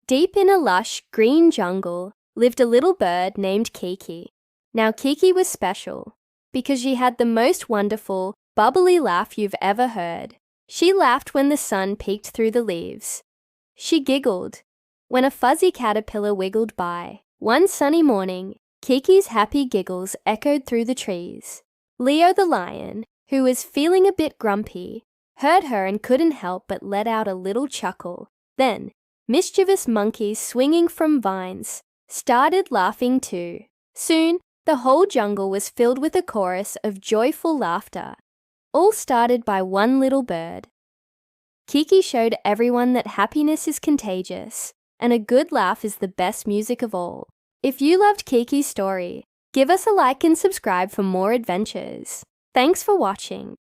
Deep in a lush, green jungle lived a little bird named Kiki. Now Kiki was special because she had the most wonderful, bubbly laugh you've ever heard. She laughed when the sun peeked through the leaves. She giggled when a fuzzy caterpillar wiggled by. One sunny morning, Kiki's happy giggles echoed through the trees. Leo the lion, who was feeling a bit grumpy, heard her and couldn't help but let out a little chuckle. Then, mischievous monkeys swinging from vines started laughing too. Soon, the whole jungle was filled with a chorus of joyful laughter, all started by one little bird. Kiki showed everyone that happiness is contagious, and a good laugh is the best music of all. If you loved Kiki's story, give us a like and subscribe for more adventures. Thanks for watching.